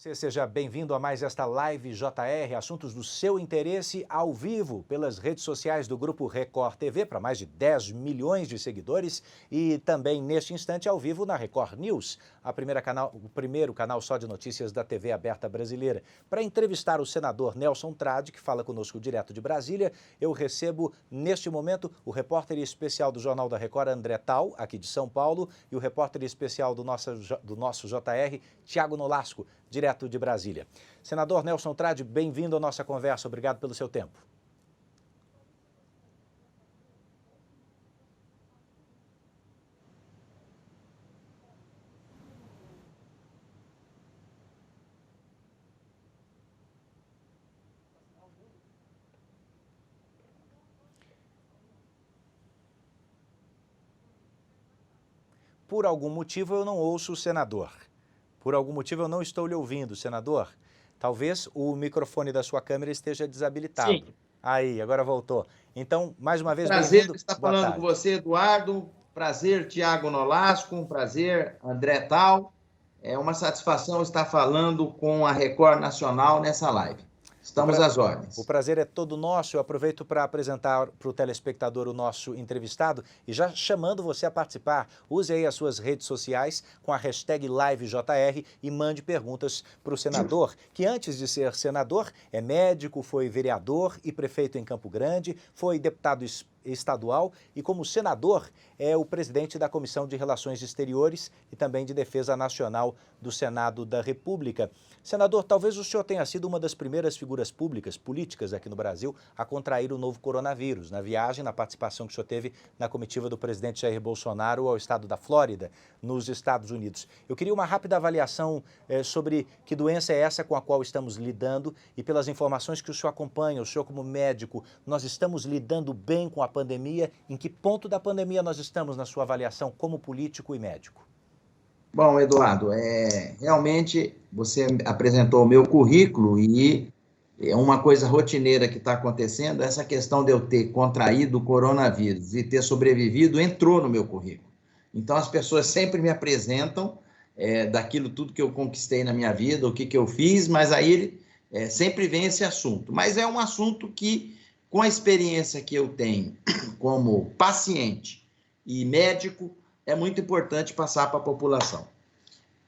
Você seja bem-vindo a mais esta Live JR, assuntos do seu interesse ao vivo pelas redes sociais do Grupo Record TV, para mais de 10 milhões de seguidores, e também neste instante ao vivo na Record News, o primeiro canal só de notícias da TV aberta brasileira. Para entrevistar o senador Nelson Trade, que fala conosco direto de Brasília, eu recebo neste momento o repórter especial do Jornal da Record, André Tal, aqui de São Paulo, e o repórter especial do nosso JR, Tiago Nolasco, direto de Brasília. Senador Nelson Trade, bem-vindo à nossa conversa. Obrigado pelo seu tempo. Por algum motivo eu não ouço o senador. Por algum motivo eu não estou lhe ouvindo, senador. Talvez o microfone da sua câmera esteja desabilitado. Sim. Aí, agora voltou. Então, mais uma vez, Prazer bem-vindo. estar falando com você, Eduardo. Prazer, Tiago Nolasco. Um prazer, André Tal. É uma satisfação estar falando com a Record Nacional nessa live. Estamos às ordens. O prazer é todo nosso. Eu aproveito para apresentar para o telespectador o nosso entrevistado e já chamando você a participar. Use aí as suas redes sociais com a hashtag LiveJR e mande perguntas para o senador, que antes de ser senador é médico, foi vereador e prefeito em Campo Grande, foi deputado estadual e, como senador, é o presidente da Comissão de Relações Exteriores e também de Defesa Nacional do Senado da República. Senador, talvez o senhor tenha sido uma das primeiras figuras públicas, políticas aqui no Brasil a contrair o novo coronavírus, na viagem, na participação que o senhor teve na comitiva do presidente Jair Bolsonaro ao estado da Flórida, nos Estados Unidos. Eu queria uma rápida avaliação sobre que doença é essa com a qual estamos lidando e pelas informações que o senhor acompanha, o senhor como médico, nós estamos lidando bem com a pandemia? Em que ponto da pandemia nós estamos na sua avaliação como político e médico? Bom, Eduardo, realmente você apresentou o meu currículo e é uma coisa rotineira que está acontecendo, essa questão de eu ter contraído o coronavírus e ter sobrevivido entrou no meu currículo. Então as pessoas sempre me apresentam daquilo tudo que eu conquistei na minha vida, o que eu fiz, mas aí sempre vem esse assunto. Mas é um assunto que, com a experiência que eu tenho como paciente e médico, é muito importante passar para a população.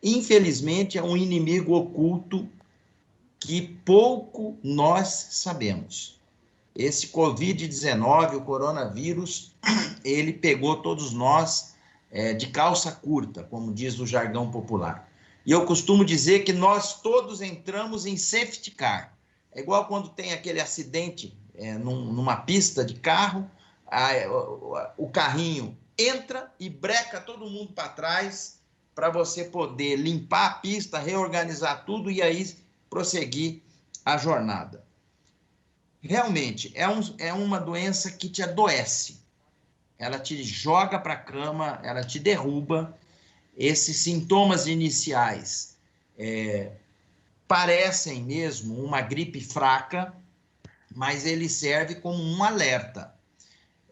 Infelizmente, é um inimigo oculto que pouco nós sabemos. Esse Covid-19, o coronavírus, ele pegou todos nós de calça curta, como diz o jargão popular. E eu costumo dizer que nós todos entramos em safety car. É igual quando tem aquele acidente numa pista de carro, o carrinho entra e breca todo mundo para trás para você poder limpar a pista, reorganizar tudo e aí prosseguir a jornada. Realmente, é uma doença que te adoece. Ela te joga para a cama, ela te derruba. Esses sintomas iniciais parecem mesmo uma gripe fraca, mas ele serve como um alerta,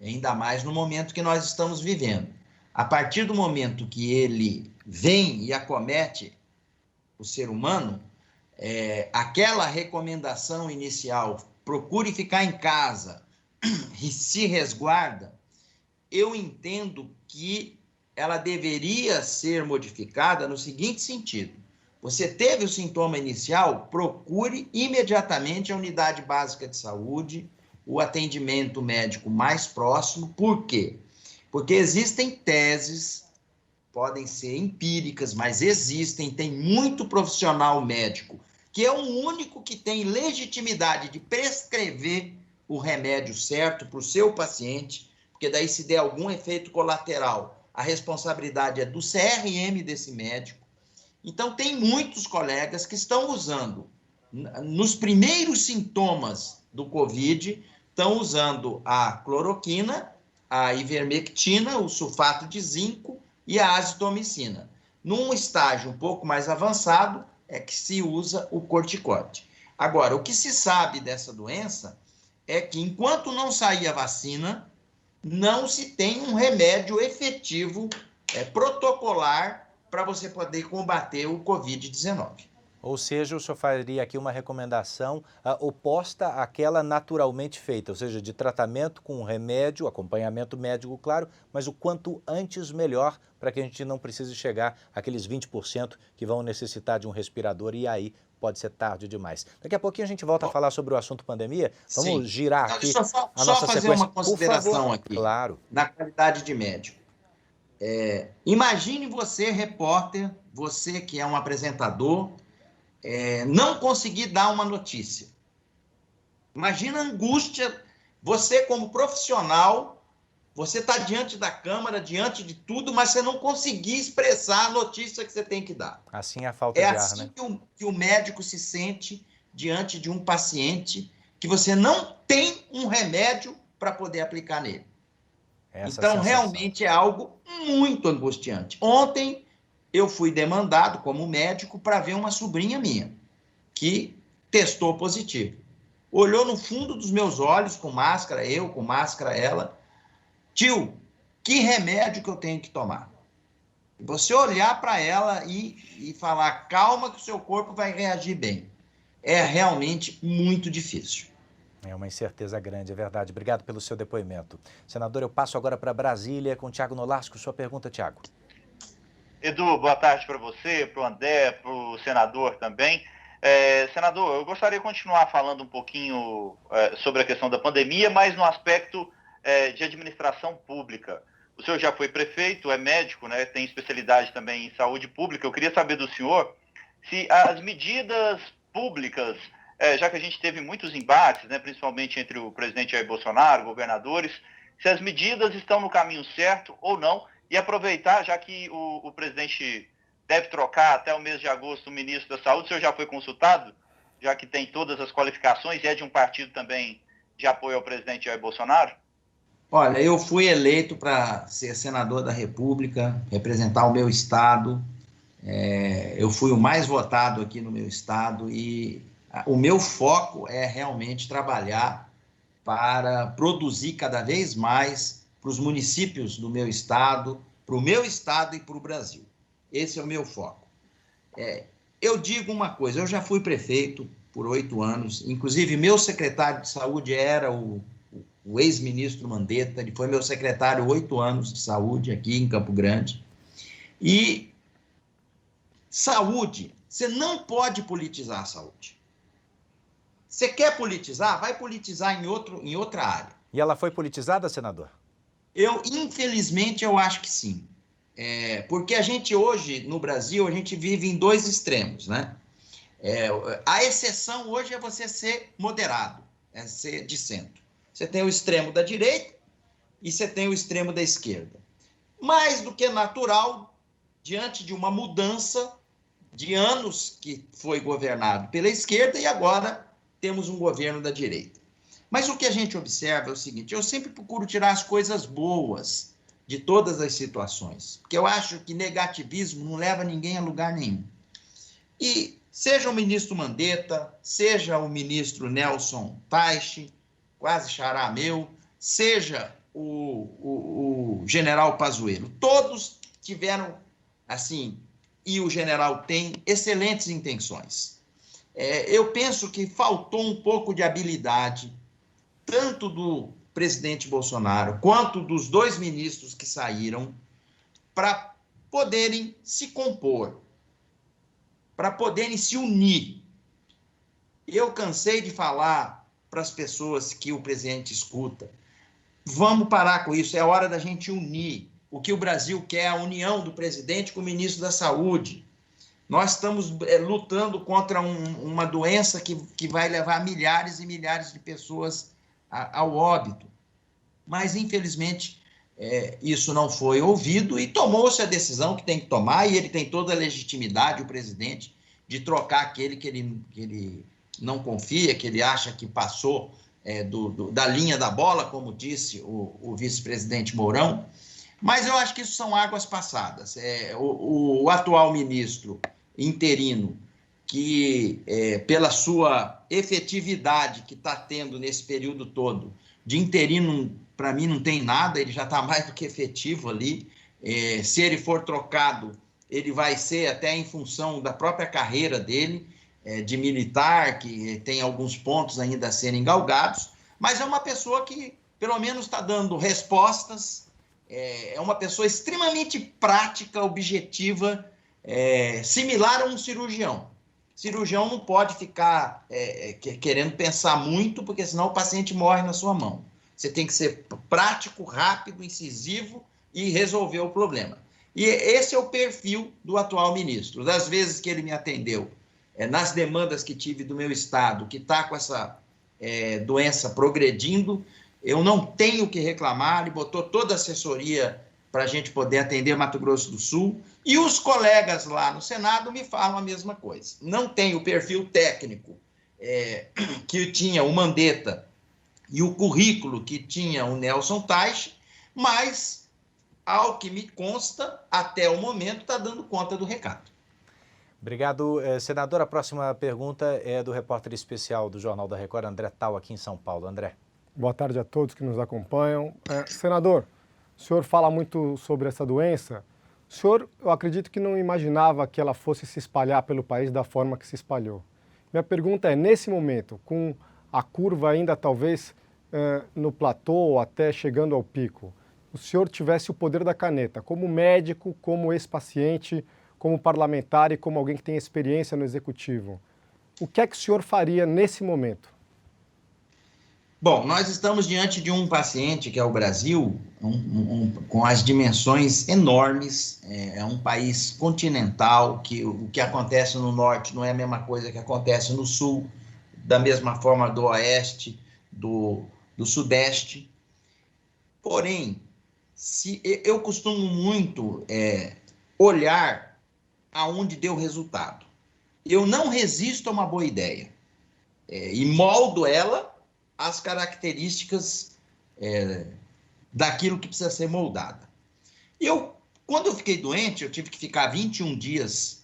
ainda mais no momento que nós estamos vivendo. A partir do momento que ele vem e acomete o ser humano, aquela recomendação inicial, procure ficar em casa e se resguarda, eu entendo que ela deveria ser modificada no seguinte sentido: você teve o sintoma inicial, procure imediatamente a unidade básica de saúde, o atendimento médico mais próximo. Por quê? Porque existem teses, podem ser empíricas, mas existem, tem muito profissional médico, que é o único que tem legitimidade de prescrever o remédio certo para o seu paciente, porque daí se der algum efeito colateral, a responsabilidade é do CRM desse médico. Então, tem muitos colegas que estão usando, nos primeiros sintomas do Covid, estão usando a cloroquina, a ivermectina, o sulfato de zinco e a azitromicina. Num estágio um pouco mais avançado, é que se usa o corticoide. Agora, o que se sabe dessa doença é que, enquanto não sair a vacina, não se tem um remédio efetivo, protocolar, para você poder combater o Covid-19. Ou seja, o senhor faria aqui uma recomendação oposta àquela naturalmente feita, ou seja, de tratamento com remédio, acompanhamento médico, claro, mas o quanto antes melhor, para que a gente não precise chegar àqueles 20% que vão necessitar de um respirador e aí pode ser tarde demais. Daqui a pouquinho a gente volta a falar sobre o assunto pandemia. Vamos Sim. girar Não, aqui deixa eu a só nossa fazer sequência. uma consideração aqui, Claro. na qualidade de médico. Imagine você, repórter, você que é um apresentador, não conseguir dar uma notícia. Imagina a angústia, você como profissional, você está diante da câmera, diante de tudo, mas você não conseguir expressar a notícia que você tem que dar. Assim é a falta de ar, assim né? que o médico se sente diante de um paciente que você não tem um remédio para poder aplicar nele. Então, realmente é algo muito angustiante. Ontem, eu fui demandado como médico para ver uma sobrinha minha, que testou positivo. Olhou no fundo dos meus olhos, com máscara, eu com máscara, ela. Tio, que remédio que eu tenho que tomar? Você olhar para ela e falar, calma que o seu corpo vai reagir bem. É realmente muito difícil. É uma incerteza grande, é verdade. Obrigado pelo seu depoimento. Senador, eu passo agora para Brasília com o Thiago Nolasco. Sua pergunta, Thiago. Edu, boa tarde para você, para o André, para o senador também. Senador, eu gostaria de continuar falando um pouquinho sobre a questão da pandemia, mas no aspecto de administração pública. O senhor já foi prefeito, é médico, né, tem especialidade também em saúde pública. Eu queria saber do senhor se as medidas públicas, já que a gente teve muitos embates, né, principalmente entre o presidente Jair Bolsonaro, governadores, se as medidas estão no caminho certo ou não, e aproveitar, já que o presidente deve trocar até o mês de agosto o ministro da Saúde, o senhor já foi consultado, já que tem todas as qualificações e é de um partido também de apoio ao presidente Jair Bolsonaro? Olha, eu fui eleito para ser senador da República, representar o meu estado. Eu fui o mais votado aqui no meu estado e o meu foco é realmente trabalhar para produzir cada vez mais para os municípios do meu estado, para o meu estado e para o Brasil. Esse é o meu foco. Eu digo uma coisa, eu já fui prefeito por 8 anos, inclusive meu secretário de saúde era o ex-ministro Mandetta, ele foi meu secretário 8 anos de saúde aqui em Campo Grande. E saúde, você não pode politizar a saúde. Você quer politizar? Vai politizar em outra área. E ela foi politizada, senador? Infelizmente, eu acho que sim. Porque a gente hoje, no Brasil, a gente vive em 2 extremos, né? A exceção hoje é você ser moderado, é ser de centro. Você tem o extremo da direita e você tem o extremo da esquerda. Mais do que natural, diante de uma mudança de anos que foi governado pela esquerda e agora temos um governo da direita. Mas o que a gente observa é o seguinte, eu sempre procuro tirar as coisas boas de todas as situações, porque eu acho que negativismo não leva ninguém a lugar nenhum. E seja o ministro Mandetta, seja o ministro Nelson Teich, quase xará meu, seja o general Pazuello, todos tiveram, assim, e o general tem excelentes intenções. Eu penso que faltou um pouco de habilidade, tanto do presidente Bolsonaro quanto dos 2 ministros que saíram, para poderem se compor, para poderem se unir. Eu cansei de falar para as pessoas que o presidente escuta, vamos parar com isso, é hora da gente unir. O que o Brasil quer é a união do presidente com o ministro da Saúde. Nós estamos lutando contra uma doença que vai levar milhares e milhares de pessoas ao óbito. Mas, infelizmente, isso não foi ouvido e tomou-se a decisão que tem que tomar, e ele tem toda a legitimidade, o presidente, de trocar aquele que ele não confia, que ele acha que passou da linha da bola, como disse o vice-presidente Mourão. Mas eu acho que isso são águas passadas. O atual ministro interino, que pela sua efetividade que está tendo nesse período todo, de interino, para mim, não tem nada, ele já está mais do que efetivo ali. Se ele for trocado, ele vai ser até em função da própria carreira dele. de militar, que tem alguns pontos ainda a serem galgados, mas é uma pessoa que, pelo menos, está dando respostas, é uma pessoa extremamente prática, objetiva, similar a um cirurgião. Cirurgião não pode ficar querendo pensar muito, porque senão o paciente morre na sua mão. Você tem que ser prático, rápido, incisivo e resolver o problema. E esse é o perfil do atual ministro. Das vezes que ele me atendeu, nas demandas que tive do meu estado, que está com essa doença progredindo, eu não tenho o que reclamar, ele botou toda a assessoria para a gente poder atender Mato Grosso do Sul, e os colegas lá no Senado me falam a mesma coisa. Não tem o perfil técnico que tinha o Mandetta e o currículo que tinha o Nelson Teich, mas, ao que me consta, até o momento está dando conta do recado. Obrigado, senador. A próxima pergunta é do repórter especial do Jornal da Record, André Tal, aqui em São Paulo. André. Boa tarde a todos que nos acompanham. Senador, o senhor fala muito sobre essa doença. O senhor, eu acredito que não imaginava que ela fosse se espalhar pelo país da forma que se espalhou. Minha pergunta é, nesse momento, com a curva ainda talvez no platô ou até chegando ao pico, o senhor tivesse o poder da caneta, como médico, como ex-paciente, como parlamentar e como alguém que tem experiência no executivo, o que é que o senhor faria nesse momento? Bom, nós estamos diante de um paciente que é o Brasil, com as dimensões enormes, é um país continental, que o que acontece no norte não é a mesma coisa que acontece no sul, da mesma forma do oeste, do sudeste. Porém, eu costumo muito olhar aonde deu resultado. Eu não resisto a uma boa ideia e moldo ela as características daquilo que precisa ser moldada. Quando eu fiquei doente, eu tive que ficar 21 dias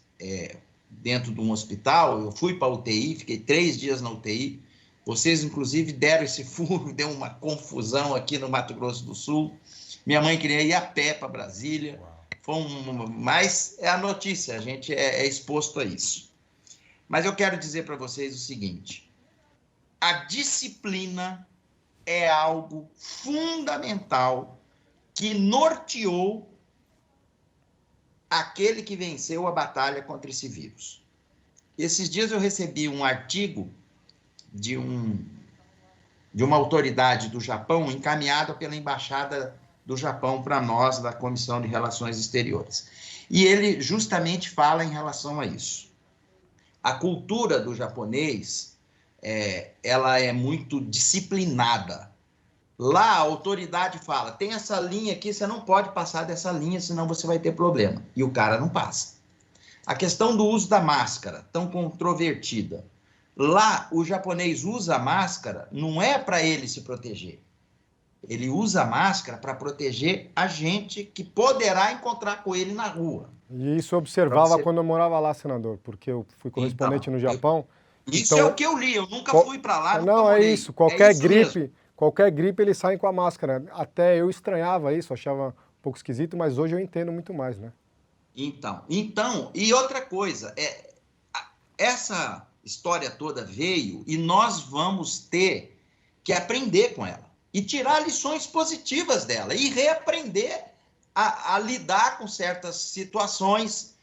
dentro de um hospital, eu fui para a UTI, fiquei 3 dias na UTI, vocês inclusive deram esse furo, deu uma confusão aqui no Mato Grosso do Sul, minha mãe queria ir a pé para Brasília, mas é a notícia, a gente é exposto a isso. Mas eu quero dizer para vocês o seguinte, a disciplina é algo fundamental que norteou aquele que venceu a batalha contra esse vírus. Esses dias eu recebi um artigo de uma autoridade do Japão encaminhado pela Embaixada do Japão para nós, da Comissão de Relações Exteriores. E ele justamente fala em relação a isso. A cultura do japonês ela é muito disciplinada. Lá a autoridade fala, tem essa linha aqui, você não pode passar dessa linha, senão você vai ter problema. E o cara não passa. A questão do uso da máscara, tão controvertida. Lá o japonês usa a máscara, não é para ele se proteger. Ele usa a máscara para proteger a gente que poderá encontrar com ele na rua. E isso eu observava quando eu morava lá, senador, porque eu fui correspondente no Japão. Isso então, é o que eu li, eu nunca fui para lá. Não, é isso. Qualquer gripe eles saem com a máscara. Até eu estranhava isso, achava um pouco esquisito, mas hoje eu entendo muito mais, né? Então, e outra coisa, essa história toda veio e nós vamos ter que aprender com ela e tirar lições positivas dela e reaprender a lidar com certas situações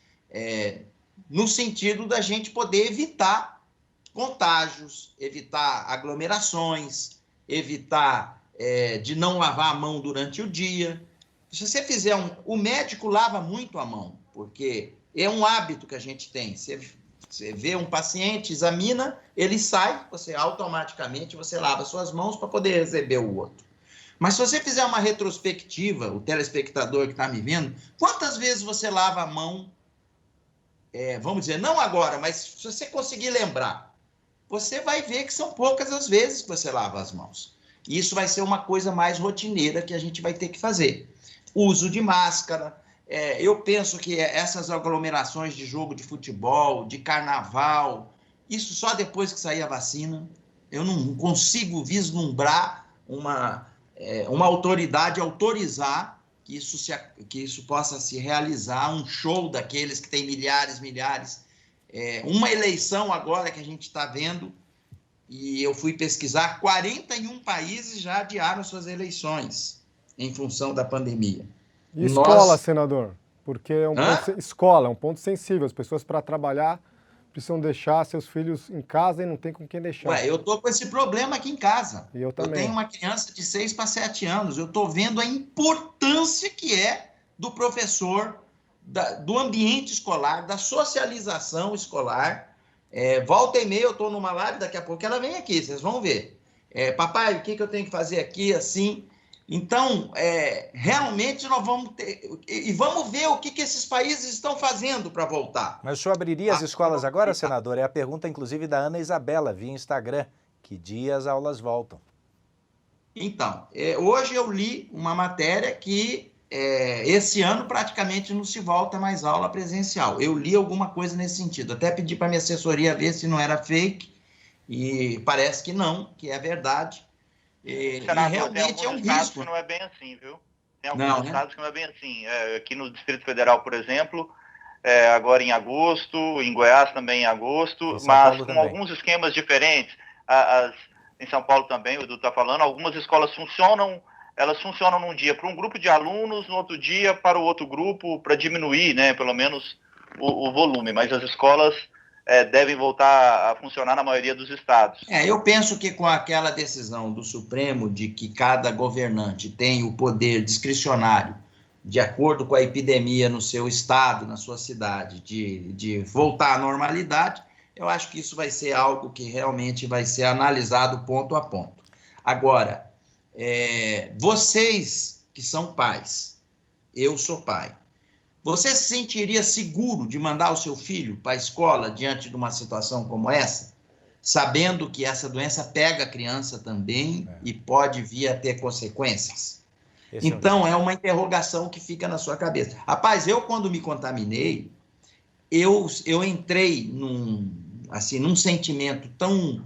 no sentido da gente poder evitar contágios, evitar aglomerações, evitar de não lavar a mão durante o dia. Se você fizer o médico lava muito a mão, porque é um hábito que a gente tem. Você vê um paciente, examina, ele sai, você automaticamente lava suas mãos para poder receber o outro. Mas se você fizer uma retrospectiva, o telespectador que está me vendo, quantas vezes você lava a mão, vamos dizer, não agora, mas se você conseguir lembrar, você vai ver que são poucas as vezes que você lava as mãos. E isso vai ser uma coisa mais rotineira que a gente vai ter que fazer. Uso de máscara. Eu penso que essas aglomerações de jogo de futebol, de carnaval, isso só depois que sair a vacina. Eu não consigo vislumbrar uma autoridade autorizar que isso possa se realizar, um show daqueles que tem milhares uma eleição agora que a gente está vendo, e eu fui pesquisar, 41 países já adiaram suas eleições em função da pandemia. E escola, senador? Porque escola é um ponto sensível. As pessoas, para trabalhar, precisam deixar seus filhos em casa e não tem com quem deixar. Eu estou com esse problema aqui em casa. E eu também. Eu tenho uma criança de 6 para 7 anos. Eu estou vendo a importância que é do professor, do ambiente escolar, da socialização escolar. Volta e meia, eu estou numa live, daqui a pouco ela vem aqui, vocês vão ver. Papai, o que eu tenho que fazer aqui, assim? Então, realmente nós vamos ter... E vamos ver o que esses países estão fazendo para voltar. Mas o senhor abriria as escolas agora, senador? É a pergunta, inclusive, da Ana Isabela, via Instagram. Que dia as aulas voltam? Então, hoje eu li uma matéria que esse ano praticamente não se volta mais aula presencial. Eu li alguma coisa nesse sentido. Até pedi para minha assessoria ver se não era fake, e parece que não, que é verdade. Senador, e realmente é um risco. Que não é bem assim, viu? Tem alguns estados que não é bem assim. Aqui no Distrito Federal, por exemplo, agora em agosto, em Goiás também em agosto, mas com alguns esquemas diferentes. Em São Paulo também, o Edu está falando, algumas escolas funcionam num dia para um grupo de alunos, no outro dia para o outro grupo, para diminuir, né, pelo menos o volume, mas as escolas devem voltar a funcionar na maioria dos estados. Eu penso que com aquela decisão do Supremo de que cada governante tem o poder discricionário, de acordo com a epidemia no seu estado, na sua cidade, de voltar à normalidade, eu acho que isso vai ser algo que realmente vai ser analisado ponto a ponto. Agora, vocês que são pais, eu sou pai, você se sentiria seguro de mandar o seu filho para a escola diante de uma situação como essa, sabendo que essa doença pega a criança também e pode vir a ter consequênças? Então, é uma interrogação que fica na sua cabeça. Rapaz, eu quando me contaminei, eu entrei num sentimento tão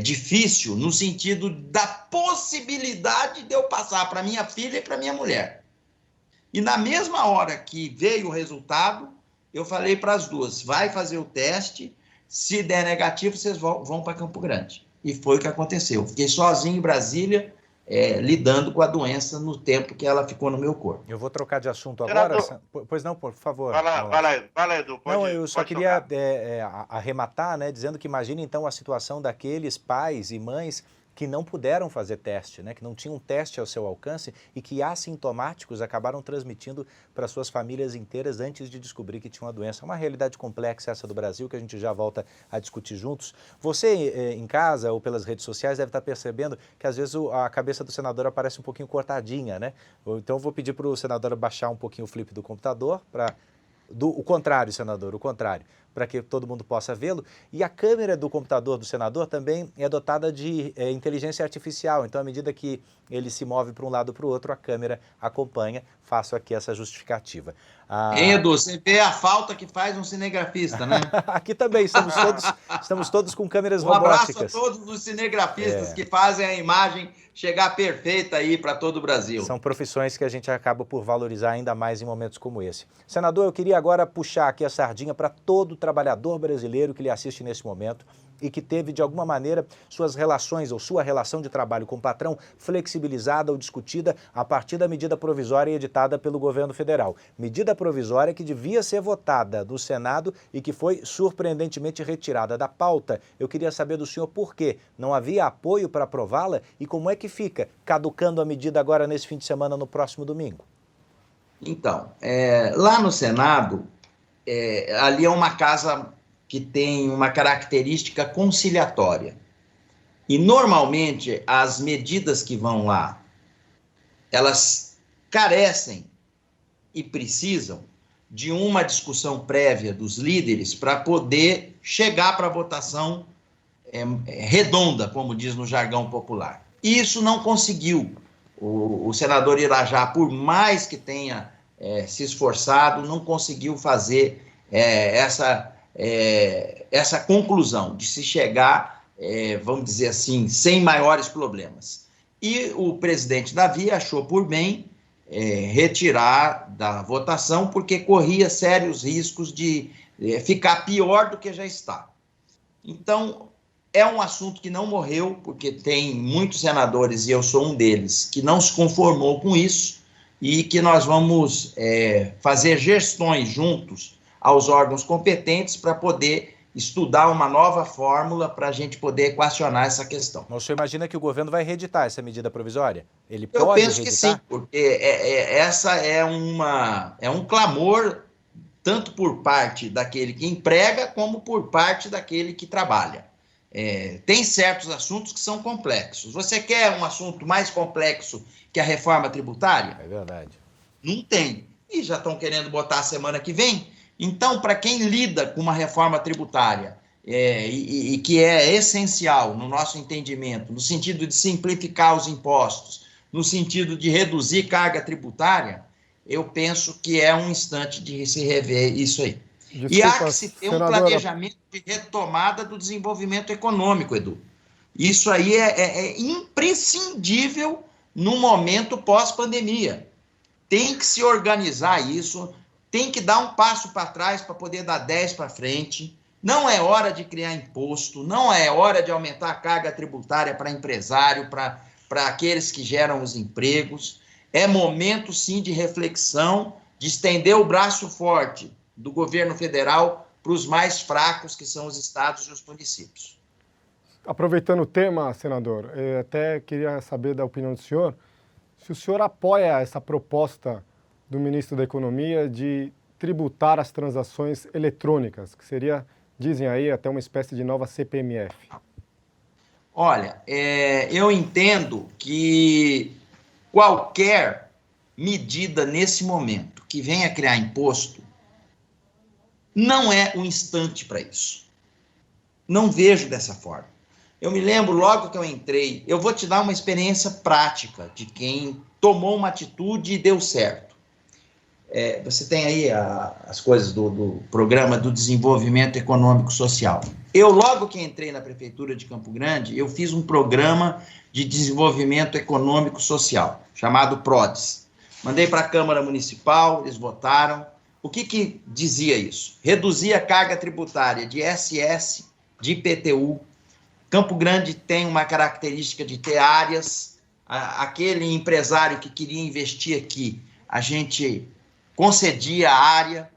difícil, no sentido da possibilidade de eu passar para minha filha e para minha mulher. E na mesma hora que veio o resultado, eu falei para as duas, vai fazer o teste, se der negativo, vocês vão para Campo Grande. E foi o que aconteceu. Fiquei sozinho em Brasília, lidando com a doença no tempo que ela ficou no meu corpo. Eu vou trocar de assunto agora. Pois não, por favor. Vai lá, Edu. Eu só queria arrematar, né, dizendo que imagine então a situação daqueles pais e mães que não puderam fazer teste, né, que não tinham teste ao seu alcance e que assintomáticos acabaram transmitindo para suas famílias inteiras antes de descobrir que tinham a doença. É uma realidade complexa essa do Brasil que a gente já volta a discutir juntos. Você em casa ou pelas redes sociais deve estar percebendo que às vezes a cabeça do senador aparece um pouquinho cortadinha, né? Então eu vou pedir para o senador baixar um pouquinho o flip do computador o contrário, senador, o contrário, para que todo mundo possa vê-lo. E a câmera do computador do senador também é dotada de inteligência artificial, então à medida que ele se move para um lado ou para o outro, a câmera acompanha. Faço aqui essa justificativa. Edu, você vê a falta que faz um cinegrafista, né? Aqui também, estamos todos com câmeras Um robóticas. abraço a todos os cinegrafistas que fazem a imagem chegar perfeita aí para todo o Brasil. São profissões que a gente acaba por valorizar ainda mais em momentos como esse. Senador, eu queria agora puxar aqui a sardinha para todo trabalhador brasileiro que lhe assiste nesse momento e que teve, de alguma maneira, suas relações ou sua relação de trabalho com o patrão flexibilizada ou discutida a partir da medida provisória editada pelo governo federal. Medida provisória que devia ser votada no Senado e que foi surpreendentemente retirada da pauta. Eu queria saber do senhor por quê. Não havia apoio para aprová-la e como é que fica caducando a medida agora nesse fim de semana, no próximo domingo? Então, lá no Senado, ali é uma casa que tem uma característica conciliatória. E, normalmente, as medidas que vão lá, elas carecem e precisam de uma discussão prévia dos líderes para poder chegar para a votação redonda, como diz no jargão popular. E isso não conseguiu. O senador Irajá, por mais que tenha se esforçado, não conseguiu fazer essa conclusão de se chegar, vamos dizer assim, sem maiores problemas. E o presidente Davi achou por bem retirar da votação, porque corria sérios riscos de ficar pior do que já está. Então, é um assunto que não morreu, porque tem muitos senadores, e eu sou um deles, que não se conformou com isso, e que nós vamos fazer gestões juntos aos órgãos competentes para poder estudar uma nova fórmula para a gente poder equacionar essa questão. Mas o senhor imagina que o governo vai reeditar essa medida provisória? Ele pode reeditar? Eu penso reeditar? que sim, porque essa é um clamor tanto por parte daquele que emprega como por parte daquele que trabalha. Tem certos assuntos que são complexos. Você quer um assunto mais complexo que a reforma tributária? É verdade. Não tem. E já estão querendo botar a semana que vem. Então, para quem lida com uma reforma tributária e que é essencial no nosso entendimento, no sentido de simplificar os impostos, no sentido de reduzir carga tributária, eu penso que é um instante de se rever isso aí. Desculpa, e há que se ter um planejamento de retomada do desenvolvimento econômico, Edu. Isso aí é imprescindível no momento pós-pandemia. Tem que se organizar isso, tem que dar um passo para trás para poder dar 10 para frente. Não é hora de criar imposto, não é hora de aumentar a carga tributária para empresário, para aqueles que geram os empregos. É momento, sim, de reflexão, de estender o braço forte do governo federal para os mais fracos, que são os estados e os municípios. Aproveitando o tema, senador, até queria saber da opinião do senhor, se o senhor apoia essa proposta do ministro da Economia de tributar as transações eletrônicas, que seria, dizem aí, até uma espécie de nova CPMF. Olha, eu entendo que qualquer medida nesse momento que venha criar imposto não é o instante para isso. Não vejo dessa forma. Eu me lembro, logo que eu entrei, eu vou te dar uma experiência prática de quem tomou uma atitude e deu certo. Você tem aí as coisas do Programa do Desenvolvimento Econômico Social. Eu, logo que entrei na Prefeitura de Campo Grande, eu fiz um programa de desenvolvimento econômico social, chamado PRODES. Mandei para a Câmara Municipal, eles votaram. O que dizia isso? Reduzir a carga tributária de ISS, de IPTU. Campo Grande tem uma característica de ter áreas. Aquele empresário que queria investir aqui, a gente concedia a área.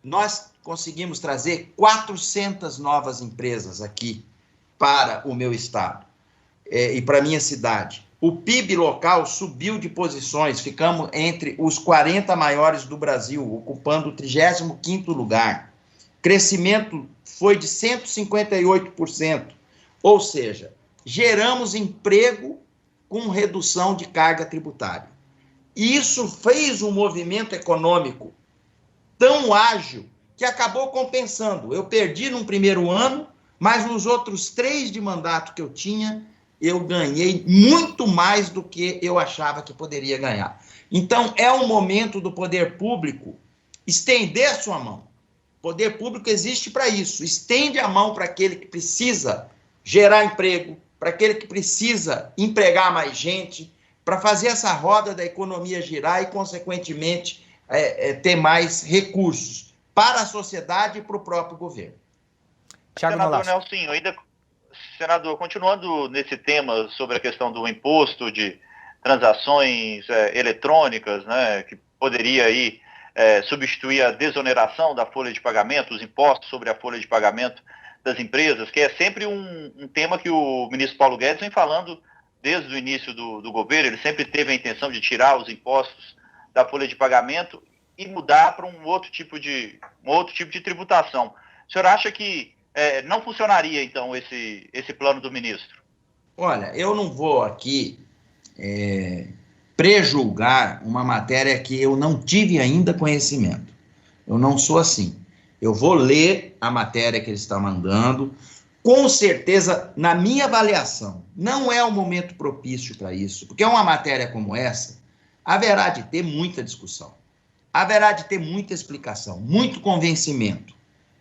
Nós conseguimos trazer 400 novas empresas aqui para o meu estado e para a minha cidade. O PIB local subiu de posições, ficamos entre os 40 maiores do Brasil, ocupando o 35º lugar. Crescimento foi de 158%, ou seja, geramos emprego com redução de carga tributária. E isso fez um movimento econômico tão ágil que acabou compensando. Eu perdi no primeiro ano, mas nos outros 3 de mandato que eu tinha, eu ganhei muito mais do que eu achava que poderia ganhar. Então, é o momento do poder público estender a sua mão. O poder público existe para isso. Estende a mão para aquele que precisa gerar emprego, para aquele que precisa empregar mais gente, para fazer essa roda da economia girar e, consequentemente, ter mais recursos para a sociedade e para o próprio governo. Senador Nelson, senador, continuando nesse tema sobre a questão do imposto de transações eletrônicas, né, que poderia aí substituir a desoneração da folha de pagamento, os impostos sobre a folha de pagamento das empresas, que é sempre um tema que o ministro Paulo Guedes vem falando desde o início do governo. Ele sempre teve a intenção de tirar os impostos da folha de pagamento e mudar para um outro tipo de tributação. O senhor acha que não funcionaria, então, esse plano do ministro? Olha, eu não vou aqui prejulgar uma matéria que eu não tive ainda conhecimento. Eu não sou assim. Eu vou ler a matéria que ele está mandando. Com certeza, na minha avaliação, não é o momento propício para isso, porque uma matéria como essa haverá de ter muita discussão, haverá de ter muita explicação, muito convencimento,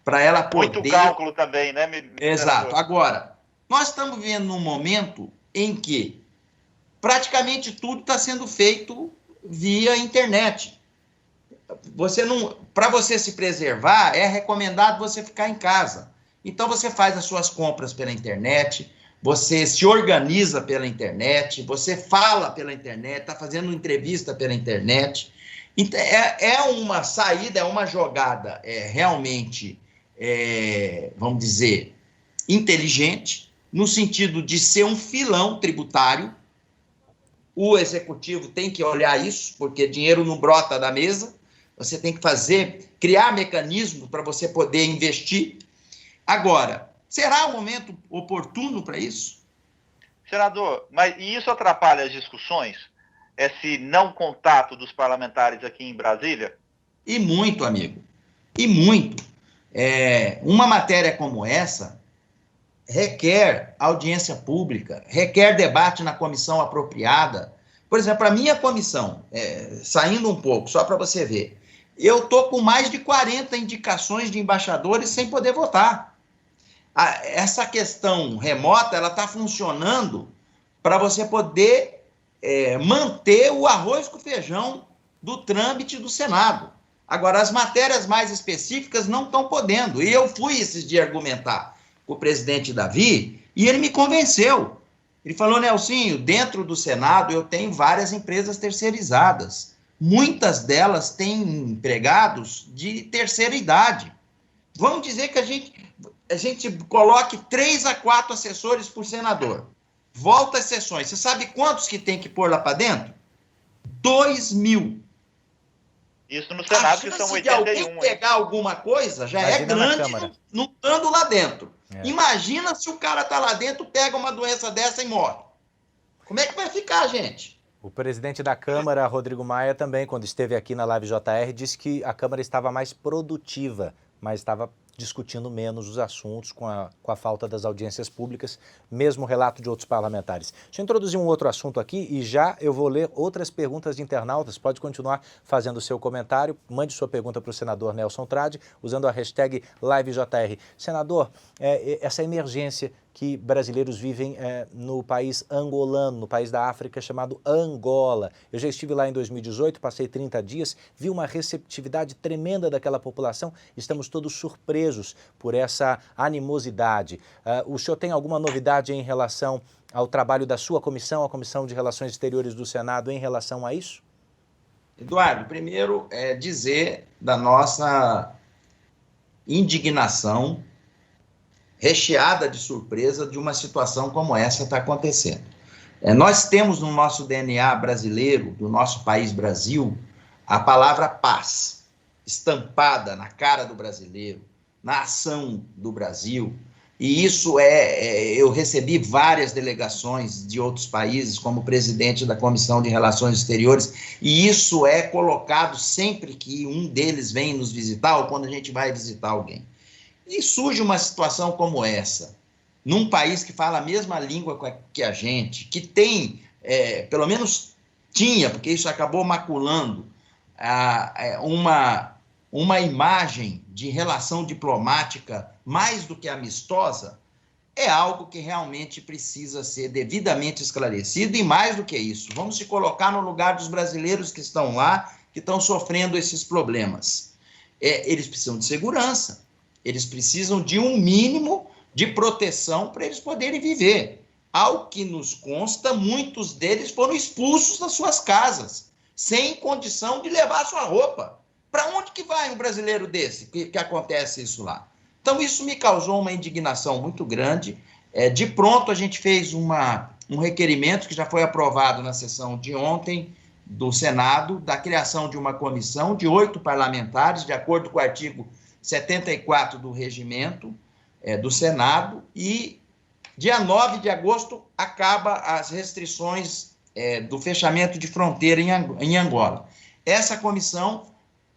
para ela poder... Muito cálculo também, né? Exato. Agora, nós estamos vivendo num momento em que praticamente tudo está sendo feito via internet. para você se preservar, é recomendado você ficar em casa. Então você faz as suas compras pela internet, você se organiza pela internet, você fala pela internet, está fazendo entrevista pela internet. Então, é uma saída, é uma jogada realmente, vamos dizer, inteligente, no sentido de ser um filão tributário. O executivo tem que olhar isso, porque dinheiro não brota da mesa. Você tem que criar mecanismos para você poder investir. Agora, será o momento oportuno para isso? Senador, e isso atrapalha as discussões? Esse não contato dos parlamentares aqui em Brasília? E muito, amigo. E muito. Uma matéria como essa requer audiência pública, requer debate na comissão apropriada. Por exemplo, a minha comissão, saindo um pouco, só para você ver, eu estou com mais de 40 indicações de embaixadores sem poder votar. Essa questão remota, ela está funcionando para você poder manter o arroz com feijão do trâmite do Senado. Agora, as matérias mais específicas não estão podendo. E eu fui esses dias argumentar com o presidente Davi e ele me convenceu. Ele falou, Nelsinho, dentro do Senado eu tenho várias empresas terceirizadas. Muitas delas têm empregados de terceira idade. Vamos dizer que a gente coloque 3 a 4 assessores por senador. Volta às sessões. Você sabe quantos que tem que pôr lá para dentro? 2.000. Isso no Senado, que são 81. Se alguém pegar alguma coisa, já é grande não estando lá dentro. Imagina se o cara está lá dentro, pega uma doença dessa e morre. Como é que vai ficar, gente? O presidente da Câmara, Rodrigo Maia, também, quando esteve aqui na Live JR, disse que a Câmara estava mais produtiva, mas estava discutindo menos os assuntos com a falta das audiências públicas, mesmo relato de outros parlamentares. Deixa eu introduzir um outro assunto aqui e já eu vou ler outras perguntas de internautas. Pode continuar fazendo o seu comentário, mande sua pergunta para o senador Nelson Trade, usando a hashtag LiveJR. Senador, essa emergência que brasileiros vivem no país angolano, no país da África chamado Angola. Eu já estive lá em 2018, passei 30 dias, vi uma receptividade tremenda daquela população, estamos todos surpresos por essa animosidade. O senhor tem alguma novidade em relação ao trabalho da sua comissão, a Comissão de Relações Exteriores do Senado, em relação a isso? Eduardo, primeiro dizer da nossa indignação recheada de surpresa de uma situação como essa está acontecendo. Nós temos no nosso DNA brasileiro, do nosso país Brasil, a palavra paz, estampada na cara do brasileiro, na ação do Brasil, e isso eu recebi várias delegações de outros países como presidente da Comissão de Relações Exteriores, e isso é colocado sempre que um deles vem nos visitar ou quando a gente vai visitar alguém. E surge uma situação como essa, num país que fala a mesma língua que a gente, que tem, pelo menos tinha, porque isso acabou maculando, uma imagem de relação diplomática mais do que amistosa, é algo que realmente precisa ser devidamente esclarecido e mais do que isso. Vamos se colocar no lugar dos brasileiros que estão lá, que estão sofrendo esses problemas. Eles precisam de segurança. Eles precisam de um mínimo de proteção para eles poderem viver. Ao que nos consta, muitos deles foram expulsos das suas casas, sem condição de levar sua roupa. Para onde que vai um brasileiro desse, que acontece isso lá? Então, isso me causou uma indignação muito grande. De pronto, a gente fez um requerimento que já foi aprovado na sessão de ontem do Senado, da criação de uma comissão de 8 parlamentares, de acordo com o artigo 74 do regimento do Senado, e dia 9 de agosto acaba as restrições do fechamento de fronteira em Angola. Essa comissão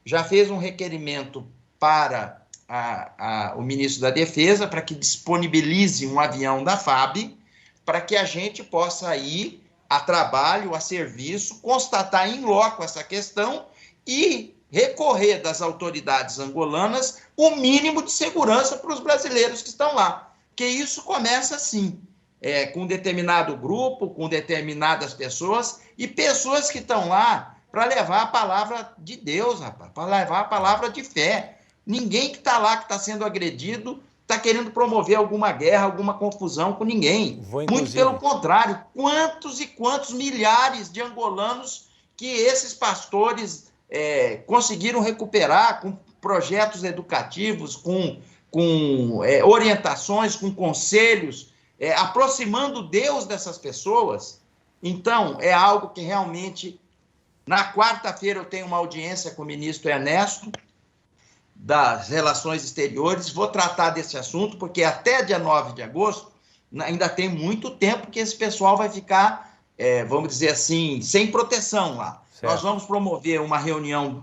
já fez um requerimento para o ministro da Defesa para que disponibilize um avião da FAB para que a gente possa ir a trabalho, a serviço, constatar em loco essa questão e recorrer das autoridades angolanas o mínimo de segurança para os brasileiros que estão lá. Porque isso começa assim, com um determinado grupo, com determinadas pessoas, e pessoas que estão lá para levar a palavra de Deus, rapaz, para levar a palavra de fé. Ninguém que está lá, que está sendo agredido, está querendo promover alguma guerra, alguma confusão com ninguém. Muito pelo contrário, quantos e quantos milhares de angolanos que esses pastores conseguiram recuperar com projetos educativos, com orientações, com conselhos, aproximando Deus dessas pessoas. Então, é algo que realmente... Na quarta-feira eu tenho uma audiência com o ministro Ernesto, das Relações Exteriores, vou tratar desse assunto, porque até dia 9 de agosto ainda tem muito tempo que esse pessoal vai ficar, vamos dizer assim, sem proteção lá. Certo. Nós vamos promover uma reunião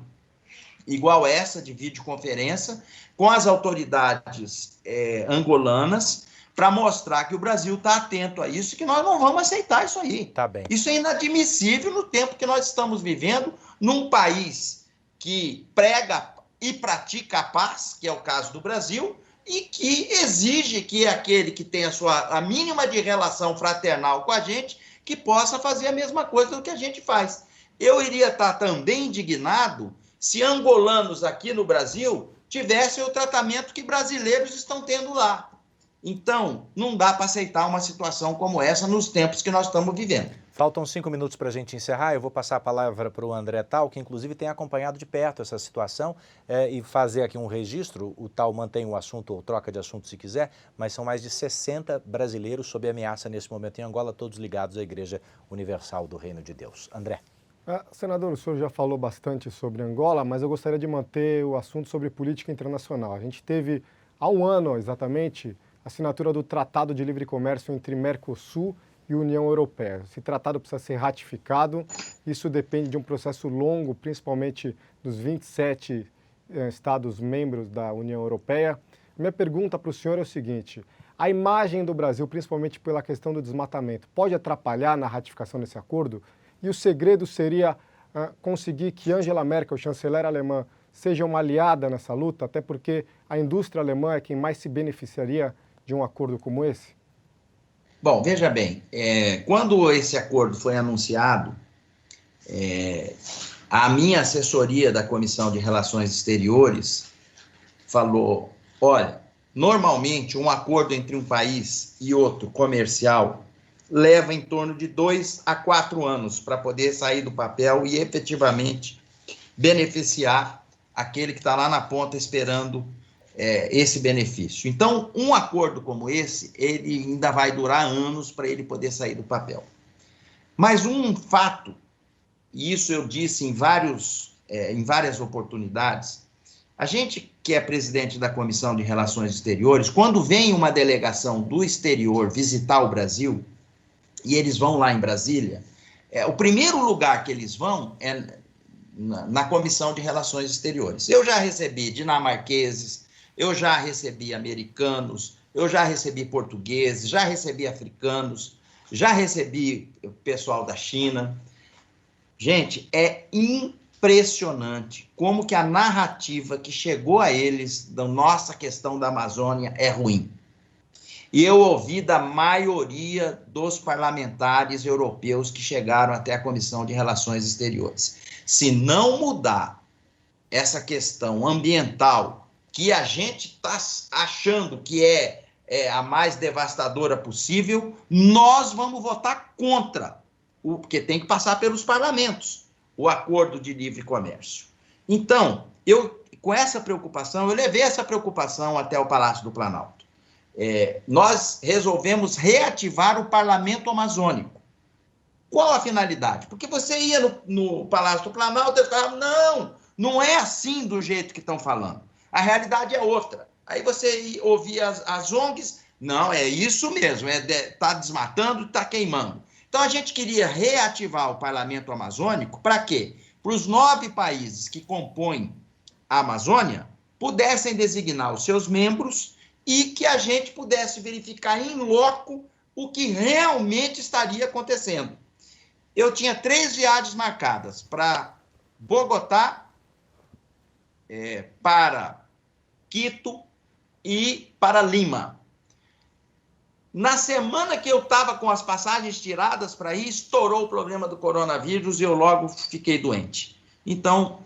igual essa, de videoconferência, com as autoridades angolanas, para mostrar que o Brasil está atento a isso e que nós não vamos aceitar isso aí. Tá bem. Isso é inadmissível no tempo que nós estamos vivendo, num país que prega e pratica a paz, que é o caso do Brasil, e que exige que aquele que tem a mínima de relação fraternal com a gente, que possa fazer a mesma coisa do que a gente faz. Eu iria estar também indignado se angolanos aqui no Brasil tivessem o tratamento que brasileiros estão tendo lá. Então, não dá para aceitar uma situação como essa nos tempos que nós estamos vivendo. Faltam 5 minutos para a gente encerrar. Eu vou passar a palavra para o André Tal, que inclusive tem acompanhado de perto essa situação e fazer aqui um registro. O Tal mantém o assunto ou troca de assunto se quiser, mas são mais de 60 brasileiros sob ameaça nesse momento em Angola, todos ligados à Igreja Universal do Reino de Deus. André. Senador, o senhor já falou bastante sobre Angola, mas eu gostaria de manter o assunto sobre política internacional. A gente teve, há um ano exatamente, a assinatura do Tratado de Livre Comércio entre Mercosul e União Europeia. Esse tratado precisa ser ratificado, isso depende de um processo longo, principalmente dos 27 Estados-membros da União Europeia. Minha pergunta para o senhor é o seguinte: a imagem do Brasil, principalmente pela questão do desmatamento, pode atrapalhar na ratificação desse acordo? E o segredo seria conseguir que Angela Merkel, chanceler alemã, seja uma aliada nessa luta, até porque a indústria alemã é quem mais se beneficiaria de um acordo como esse? Bom, veja bem, quando esse acordo foi anunciado, a minha assessoria da Comissão de Relações Exteriores falou, olha, normalmente um acordo entre um país e outro comercial leva em torno de 2 a 4 anos para poder sair do papel e efetivamente beneficiar aquele que está lá na ponta esperando esse benefício. Então, um acordo como esse, ele ainda vai durar anos para ele poder sair do papel. Mas um fato, e isso eu disse em várias oportunidades, a gente que é presidente da Comissão de Relações Exteriores, quando vem uma delegação do exterior visitar o Brasil, e eles vão lá em Brasília, o primeiro lugar que eles vão é na Comissão de Relações Exteriores. Eu já recebi dinamarqueses, eu já recebi americanos, eu já recebi portugueses, já recebi africanos, já recebi o pessoal da China. Gente, é impressionante como que a narrativa que chegou a eles da nossa questão da Amazônia é ruim. E eu ouvi da maioria dos parlamentares europeus que chegaram até a Comissão de Relações Exteriores. Se não mudar essa questão ambiental, que a gente está achando que é a mais devastadora possível, nós vamos votar contra, porque tem que passar pelos parlamentos, o acordo de livre comércio. Então, com essa preocupação, eu levei essa preocupação até o Palácio do Planalto. Nós resolvemos reativar o Parlamento Amazônico. Qual a finalidade? Porque você ia no Palácio do Planalto e falava, não é assim do jeito que estão falando. A realidade é outra. Aí você ouvia as ONGs, não, é isso mesmo, está desmatando, está queimando. Então a gente queria reativar o Parlamento Amazônico para quê? Para os 9 países que compõem a Amazônia pudessem designar os seus membros e que a gente pudesse verificar em loco o que realmente estaria acontecendo. Eu tinha 3 viagens marcadas para Bogotá, para Quito e para Lima. Na semana que eu estava com as passagens tiradas para ir, estourou o problema do coronavírus e eu logo fiquei doente. Então,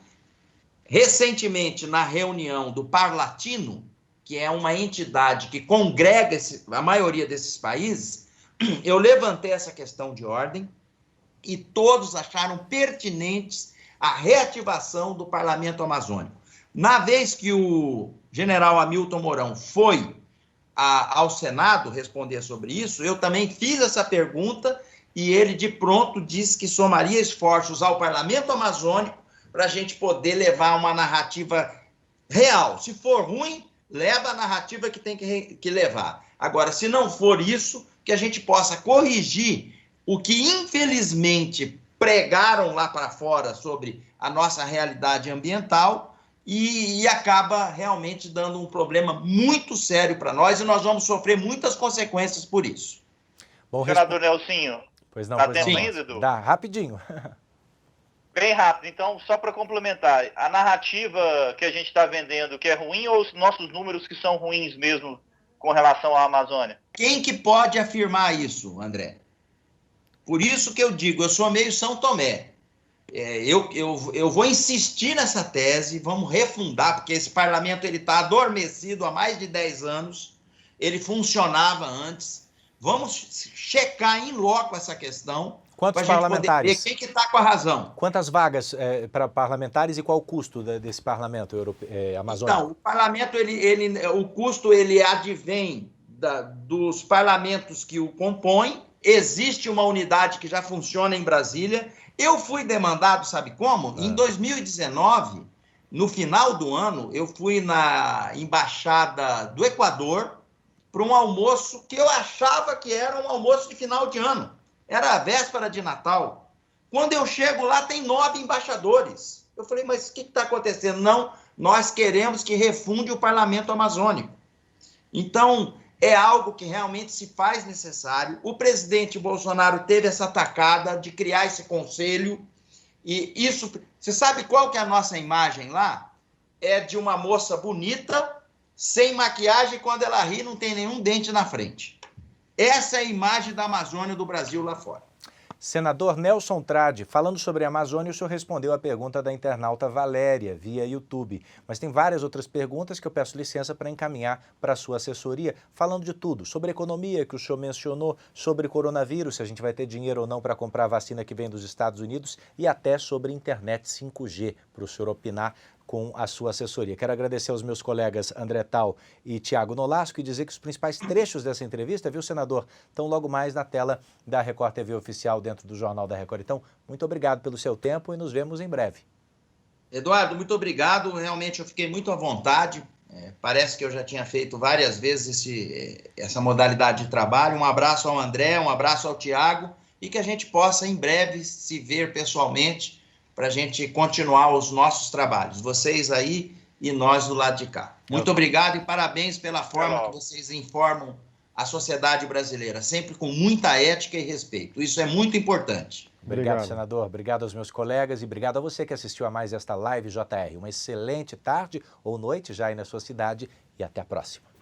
recentemente, na reunião do Parlatino, que é uma entidade que congrega a maioria desses países, eu levantei essa questão de ordem e todos acharam pertinentes a reativação do Parlamento Amazônico. Na vez que o general Hamilton Mourão foi ao Senado responder sobre isso, eu também fiz essa pergunta e ele de pronto disse que somaria esforços ao Parlamento Amazônico para a gente poder levar uma narrativa real. Se for ruim, leva a narrativa que tem que levar. Agora, se não for isso, que a gente possa corrigir o que infelizmente pregaram lá para fora sobre a nossa realidade ambiental e acaba realmente dando um problema muito sério para nós e nós vamos sofrer muitas consequências por isso. Bom, senador Nelsinho, pois não, tá tendo ainda, Edu? Dá, rapidinho. Bem rápido, então, só para complementar, a narrativa que a gente está vendendo que é ruim ou os nossos números que são ruins mesmo com relação à Amazônia? Quem que pode afirmar isso, André? Por isso que eu digo, eu sou meio São Tomé. Eu vou insistir nessa tese, vamos refundar, porque esse parlamento está adormecido há mais de 10 anos, ele funcionava antes. Vamos checar em loco essa questão. Quantos parlamentares? Quem que está com a razão? Quantas vagas para parlamentares e qual o custo desse parlamento amazônico? Então, o parlamento, o custo ele advém dos parlamentos que o compõem. Existe uma unidade que já funciona em Brasília. Eu fui demandado, sabe como? Em 2019, no final do ano, eu fui na Embaixada do Equador para um almoço que eu achava que era um almoço de final de ano. Era a véspera de Natal. Quando eu chego lá, tem 9 embaixadores. Eu falei, mas o que está acontecendo? Não, nós queremos que refunde o Parlamento Amazônico. Então, é algo que realmente se faz necessário. O presidente Bolsonaro teve essa tacada de criar esse conselho. E isso... Você sabe qual que é a nossa imagem lá? É de uma moça bonita, sem maquiagem, quando ela ri não tem nenhum dente na frente. Essa é a imagem da Amazônia do Brasil lá fora. Senador Nelson Trade, falando sobre a Amazônia, o senhor respondeu a pergunta da internauta Valéria, via YouTube. Mas tem várias outras perguntas que eu peço licença para encaminhar para a sua assessoria, falando de tudo, sobre economia, que o senhor mencionou, sobre coronavírus, se a gente vai ter dinheiro ou não para comprar a vacina que vem dos Estados Unidos, e até sobre internet 5G, para o senhor opinar com a sua assessoria. Quero agradecer aos meus colegas André Tal e Tiago Nolasco e dizer que os principais trechos dessa entrevista, viu, senador, estão logo mais na tela da Record TV Oficial dentro do Jornal da Record. Então, muito obrigado pelo seu tempo e nos vemos em breve. Eduardo, muito obrigado. Realmente eu fiquei muito à vontade. Parece que eu já tinha feito várias vezes essa modalidade de trabalho. Um abraço ao André, um abraço ao Tiago e que a gente possa em breve se ver pessoalmente para a gente continuar os nossos trabalhos. Vocês aí e nós do lado de cá. Muito obrigado e parabéns pela forma que vocês informam a sociedade brasileira, sempre com muita ética e respeito. Isso é muito importante. Obrigado, senador. Obrigado aos meus colegas e obrigado a você que assistiu a mais esta Live JR. Uma excelente tarde ou noite já aí na sua cidade e até a próxima.